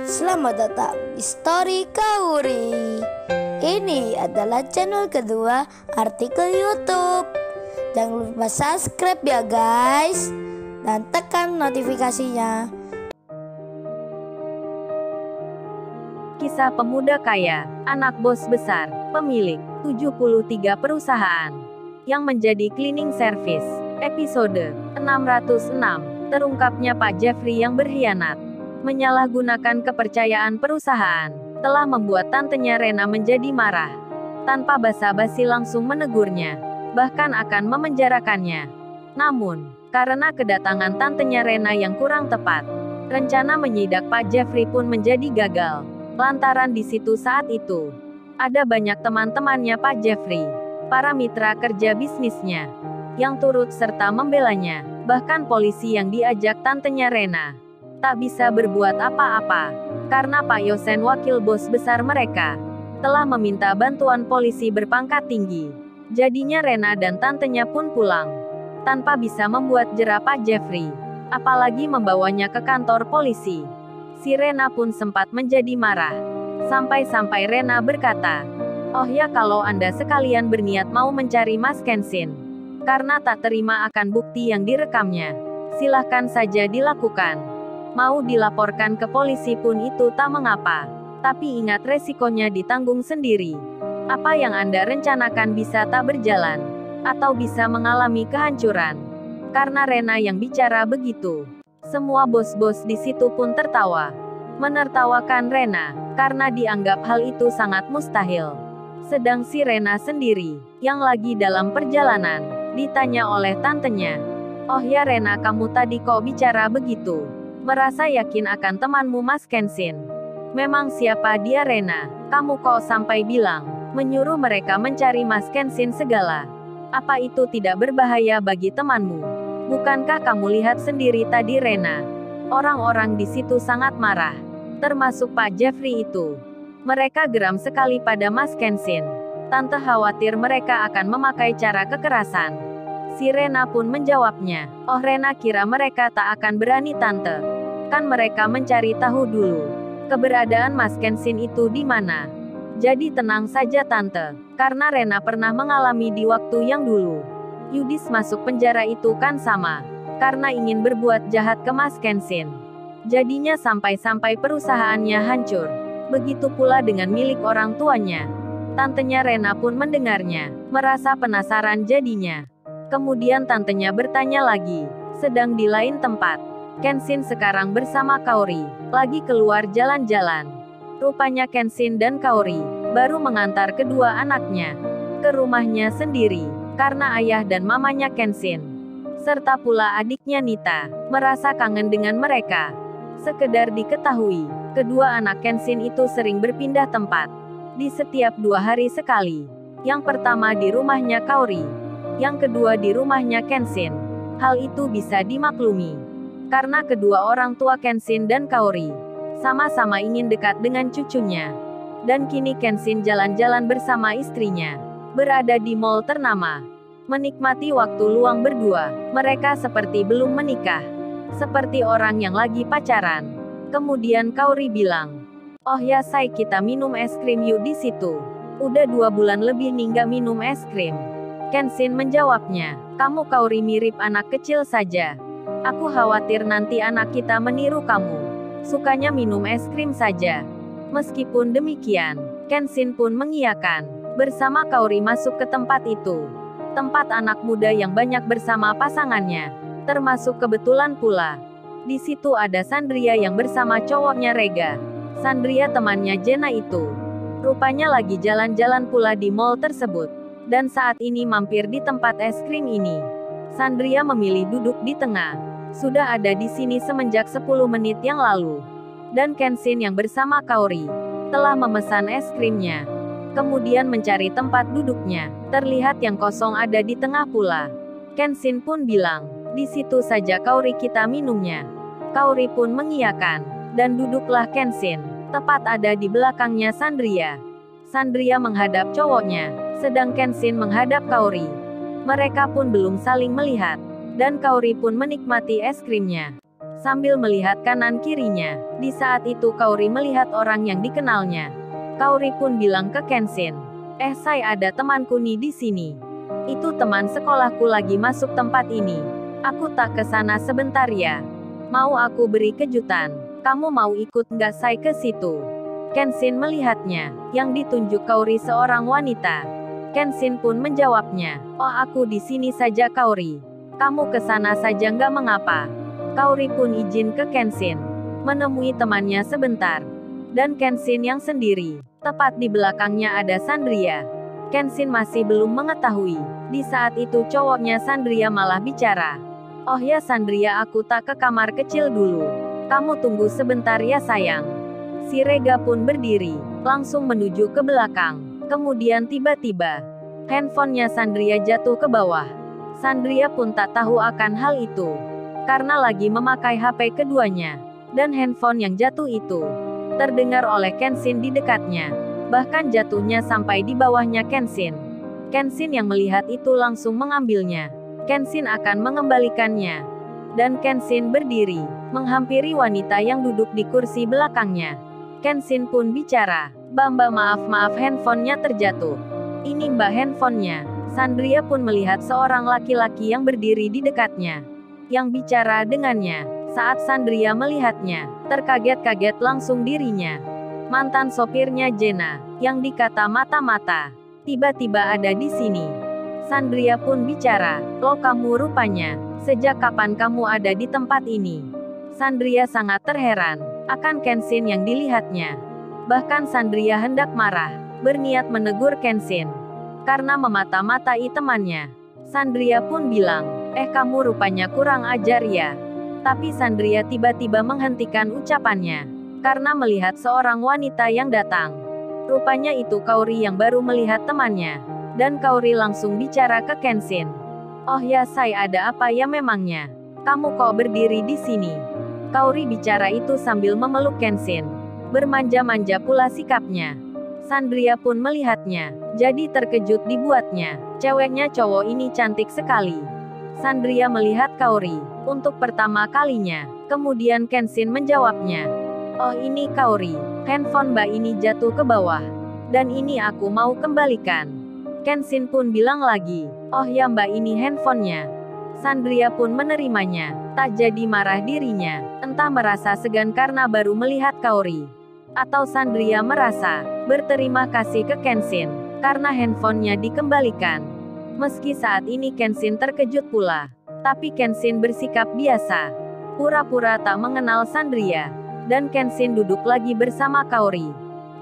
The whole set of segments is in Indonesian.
Selamat datang di Story Kauri. Ini adalah channel kedua artikel YouTube. Jangan lupa subscribe ya guys, dan tekan notifikasinya. Kisah pemuda kaya, anak bos besar, pemilik 73 perusahaan, yang menjadi cleaning service. Episode 606, terungkapnya Pak Jeffrey yang berkhianat. Menyalahgunakan kepercayaan perusahaan, telah membuat tantenya Rena menjadi marah. Tanpa basa-basi langsung menegurnya, bahkan akan memenjarakannya. Namun, karena kedatangan tantenya Rena yang kurang tepat, rencana menyidak Pak Jeffrey pun menjadi gagal. Lantaran di situ saat itu, ada banyak teman-temannya Pak Jeffrey, para mitra kerja bisnisnya, yang turut serta membelanya. Bahkan polisi yang diajak tantenya Rena tak bisa berbuat apa-apa, karena Pak Yosen wakil bos besar mereka, telah meminta bantuan polisi berpangkat tinggi. Jadinya Rena dan tantenya pun pulang, tanpa bisa membuat jera Pak Jeffrey, apalagi membawanya ke kantor polisi. Si Rena pun sempat menjadi marah, sampai-sampai Rena berkata, "Oh ya, kalau Anda sekalian berniat mau mencari Mas Kenshin, karena tak terima akan bukti yang direkamnya, silahkan saja dilakukan. Mau dilaporkan ke polisi pun itu tak mengapa. Tapi ingat resikonya ditanggung sendiri. Apa yang Anda rencanakan bisa tak berjalan, atau bisa mengalami kehancuran." Karena Rena yang bicara begitu, semua bos-bos di situ pun tertawa. Menertawakan Rena, karena dianggap hal itu sangat mustahil. Sedang si Rena sendiri, yang lagi dalam perjalanan, ditanya oleh tantenya, "Oh ya Rena, kamu tadi kok bicara begitu? Merasa yakin akan temanmu Mas Kenshin?" "Memang siapa dia Rena? Kamu kok sampai bilang, menyuruh mereka mencari Mas Kenshin segala? Apa itu tidak berbahaya bagi temanmu? Bukankah kamu lihat sendiri tadi Rena? Orang-orang di situ sangat marah, termasuk Pak Jeffrey itu. Mereka geram sekali pada Mas Kenshin. Tante khawatir mereka akan memakai cara kekerasan." Si Rena pun menjawabnya, "Oh Rena kira mereka tak akan berani tante. Kan mereka mencari tahu dulu keberadaan Mas Kenshin itu di mana. Jadi tenang saja tante, karena Rena pernah mengalami di waktu yang dulu Yudis masuk penjara itu kan sama, karena ingin berbuat jahat ke Mas Kenshin. Jadinya sampai-sampai perusahaannya hancur. Begitu pula dengan milik orang tuanya." Tantenya Rena pun mendengarnya, merasa penasaran jadinya. Kemudian tantenya bertanya lagi, "Sedang di lain tempat, Kenshin sekarang bersama Kaori, lagi keluar jalan-jalan." Rupanya Kenshin dan Kaori baru mengantar kedua anaknya ke rumahnya sendiri, karena ayah dan mamanya Kenshin, serta pula adiknya Nita, merasa kangen dengan mereka. Sekedar diketahui, kedua anak Kenshin itu sering berpindah tempat, di setiap 2 hari sekali. Yang pertama di rumahnya Kaori, yang kedua di rumahnya Kenshin. Hal itu bisa dimaklumi, karena kedua orang tua Kenshin dan Kaori sama-sama ingin dekat dengan cucunya. Dan kini Kenshin jalan-jalan bersama istrinya, berada di mall ternama, menikmati waktu luang berdua. Mereka seperti belum menikah, seperti orang yang lagi pacaran. Kemudian Kaori bilang, "Oh ya say, kita minum es krim yuk di situ. Udah 2 bulan lebih nih nggak minum es krim." Kenshin menjawabnya, "Kamu Kaori mirip anak kecil saja. Aku khawatir nanti anak kita meniru kamu. Sukanya minum es krim saja." Meskipun demikian, Kenshin pun mengiyakan. Bersama Kaori masuk ke tempat itu. Tempat anak muda yang banyak bersama pasangannya. Termasuk kebetulan pula, di situ ada Sandria yang bersama cowoknya Rega. Sandria temannya Jenna itu, rupanya lagi jalan-jalan pula di mall tersebut. Dan saat ini mampir di tempat es krim ini. Sandria memilih duduk di tengah. Sudah ada di sini semenjak 10 menit yang lalu. Dan Kenshin yang bersama Kaori telah memesan es krimnya. Kemudian mencari tempat duduknya. Terlihat yang kosong ada di tengah pula. Kenshin pun bilang, "Di situ saja Kaori, kita minumnya." Kaori pun mengiyakan, dan duduklah Kenshin, tepat ada di belakangnya Sandria. Sandria menghadap cowoknya, sedang Kenshin menghadap Kaori. Mereka pun belum saling melihat, dan Kaori pun menikmati es krimnya. sambil melihat kanan kirinya. Di saat itu Kaori melihat orang yang dikenalnya. Kaori pun bilang ke Kenshin, saya ada temanku nih di sini. Itu teman sekolahku lagi masuk tempat ini. Aku tak ke sana sebentar ya. Mau aku beri kejutan? Kamu mau ikut nggak saya ke situ? Kenshin melihatnya, yang ditunjuk Kaori seorang wanita. Kenshin pun menjawabnya, aku di sini saja Kaori. Kamu ke sana saja nggak mengapa. Kaori pun izin ke Kenshin, menemui temannya sebentar. Dan Kenshin yang sendiri, tepat di belakangnya ada Sandria. Kenshin masih belum mengetahui, di saat itu cowoknya Sandria malah bicara. Oh ya Sandria, aku tak ke kamar kecil dulu. Kamu tunggu sebentar ya sayang. Si Rega pun berdiri, langsung menuju ke belakang. Kemudian tiba-tiba, handphonenya Sandria jatuh ke bawah. Sandria pun tak tahu akan hal itu, karena lagi memakai HP keduanya. Dan handphone yang jatuh itu, terdengar oleh Kenshin di dekatnya. Bahkan jatuhnya sampai di bawahnya Kenshin. Kenshin yang melihat itu langsung mengambilnya. Kenshin akan mengembalikannya. Dan Kenshin berdiri, menghampiri wanita yang duduk di kursi belakangnya. Kenshin pun bicara, Mbak maaf handphonenya terjatuh. Ini Mbak handphonenya. Sandria pun melihat seorang laki-laki yang berdiri di dekatnya, yang bicara dengannya. Saat Sandria melihatnya, terkaget-kaget langsung dirinya. Mantan sopirnya Jenna, yang dikata mata-mata, tiba-tiba ada di sini. Sandria pun bicara, loh kamu rupanya, sejak kapan kamu ada di tempat ini? Sandria sangat terheran akan Kenshin yang dilihatnya. Bahkan Sandria hendak marah, berniat menegur Kenshin, karena memata-matai temannya. Sandria pun bilang, kamu rupanya kurang ajar ya. Tapi Sandria tiba-tiba menghentikan ucapannya, karena melihat seorang wanita yang datang. Rupanya itu Kaori yang baru melihat temannya. Dan Kaori langsung bicara ke Kenshin. Oh ya saya ada apa ya memangnya? Kamu kok berdiri di sini? Kaori bicara itu sambil memeluk Kenshin. Bermanja-manja pula sikapnya. Sandria pun melihatnya, jadi terkejut dibuatnya. Ceweknya cowok ini cantik sekali. Sandria melihat Kaori, untuk pertama kalinya. Kemudian Kenshin menjawabnya. Oh ini Kaori, handphone mbak ini jatuh ke bawah. Dan ini aku mau kembalikan. Kenshin pun bilang lagi, oh ya mbak ini handphonenya. Sandria pun menerimanya, tak jadi marah dirinya, entah merasa segan karena baru melihat Kaori. Atau Sandria merasa berterima kasih ke Kenshin, karena handphonenya dikembalikan. Meski saat ini Kenshin terkejut pula, tapi Kenshin bersikap biasa, pura-pura tak mengenal Sandria. Dan Kenshin duduk lagi bersama Kaori.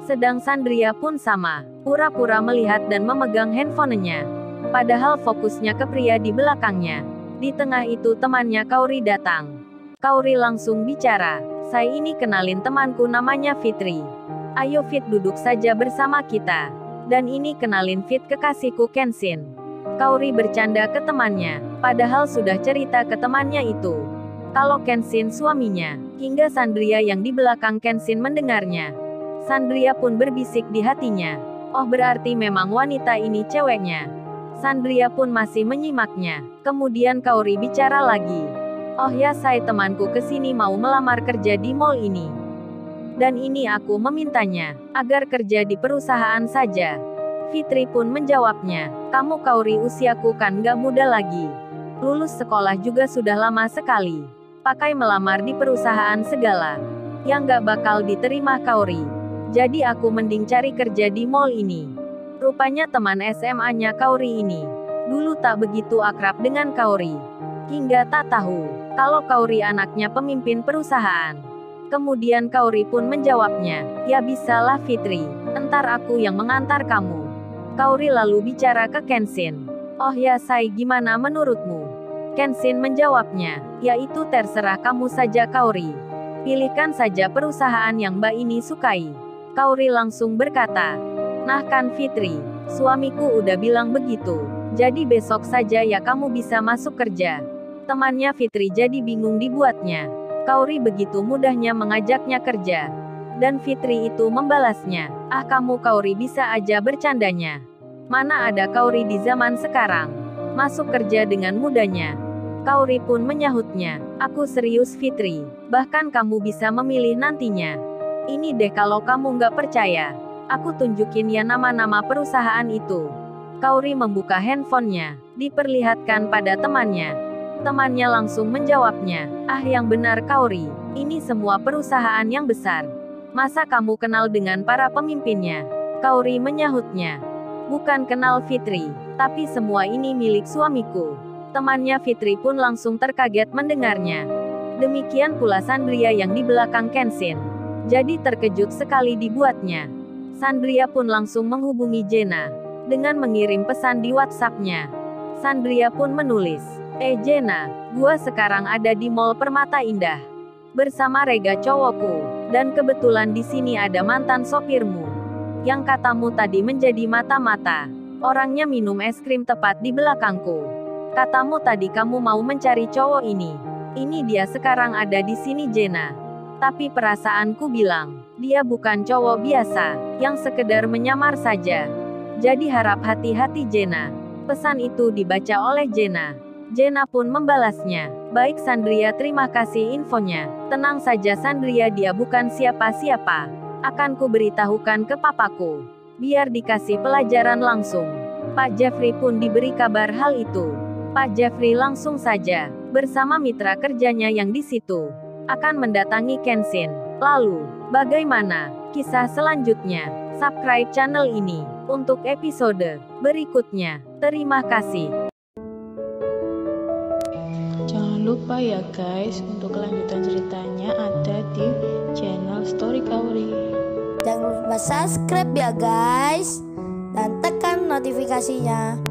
Sedang Sandria pun sama, pura-pura melihat dan memegang handphonenya. Padahal fokusnya ke pria di belakangnya. Di tengah itu temannya Kaori datang. Kaori langsung bicara, saya ini kenalin temanku namanya Fitri. Ayo Fit duduk saja bersama kita. Dan ini kenalin Fit kekasihku Kenshin. Kaori bercanda ke temannya, padahal sudah cerita ke temannya itu. Kalau Kenshin suaminya, hingga Sandria yang di belakang Kenshin mendengarnya. Sandria pun berbisik di hatinya. Oh berarti memang wanita ini ceweknya. Sandria pun masih menyimaknya. Kemudian Kaori bicara lagi. Oh ya saya temanku kesini mau melamar kerja di mall ini. Dan ini aku memintanya, agar kerja di perusahaan saja. Fitri pun menjawabnya. Kamu Kaori usiaku kan gak muda lagi. Lulus sekolah juga sudah lama sekali. Pakai melamar di perusahaan segala. Yang gak bakal diterima Kaori. Jadi aku mending cari kerja di mall ini. Rupanya teman SMA-nya Kaori ini dulu tak begitu akrab dengan Kaori. Hingga tak tahu kalau Kaori anaknya pemimpin perusahaan. Kemudian Kaori pun menjawabnya, ya bisalah Fitri, entar aku yang mengantar kamu. Kaori lalu bicara ke Kenshin. Oh ya Sai gimana menurutmu? Kenshin menjawabnya, ya itu terserah kamu saja Kaori. Pilihkan saja perusahaan yang mbak ini sukai. Kaori langsung berkata, nah kan Fitri, suamiku udah bilang begitu. Jadi besok saja ya kamu bisa masuk kerja. Temannya Fitri jadi bingung dibuatnya. Kaori begitu mudahnya mengajaknya kerja. Dan Fitri itu membalasnya, ah kamu Kaori bisa aja bercandanya. Mana ada Kaori di zaman sekarang. Masuk kerja dengan mudahnya. Kaori pun menyahutnya. Aku serius Fitri. Bahkan kamu bisa memilih nantinya. Ini deh kalau kamu nggak percaya. Aku tunjukin ya nama-nama perusahaan itu. Kaori membuka handphonenya, diperlihatkan pada temannya. Temannya langsung menjawabnya, "Ah yang benar Kaori, ini semua perusahaan yang besar. Masa kamu kenal dengan para pemimpinnya?" Kaori menyahutnya, "Bukan kenal Fitri, tapi semua ini milik suamiku." Temannya Fitri pun langsung terkaget mendengarnya. Demikian pula Sandria yang di belakang Kenshin. Jadi terkejut sekali dibuatnya. Sandria pun langsung menghubungi Jenna dengan mengirim pesan di WhatsApp-nya. Sandria pun menulis, Jenna, gua sekarang ada di Mall Permata Indah bersama Rega cowokku, dan kebetulan di sini ada mantan sopirmu yang katamu tadi menjadi mata-mata. Orangnya minum es krim tepat di belakangku. Katamu tadi kamu mau mencari cowok ini. Ini dia sekarang ada di sini Jenna. Tapi perasaanku bilang, dia bukan cowok biasa, yang sekedar menyamar saja. Jadi harap hati-hati Jenna. Pesan itu dibaca oleh Jenna. Jenna pun membalasnya, "Baik Sandria, terima kasih infonya. Tenang saja Sandria, dia bukan siapa-siapa. Akan ku beritahukan ke papaku. Biar dikasih pelajaran langsung." Pak Jeffrey pun diberi kabar hal itu. Pak Jeffrey langsung saja, bersama mitra kerjanya yang di situ, akan mendatangi Kenshin. Lalu, bagaimana kisah selanjutnya? Subscribe channel ini untuk episode berikutnya. Terima kasih. Jangan lupa ya guys, untuk kelanjutan ceritanya ada di channel Story Kaori. Jangan lupa subscribe ya guys, dan tekan notifikasinya.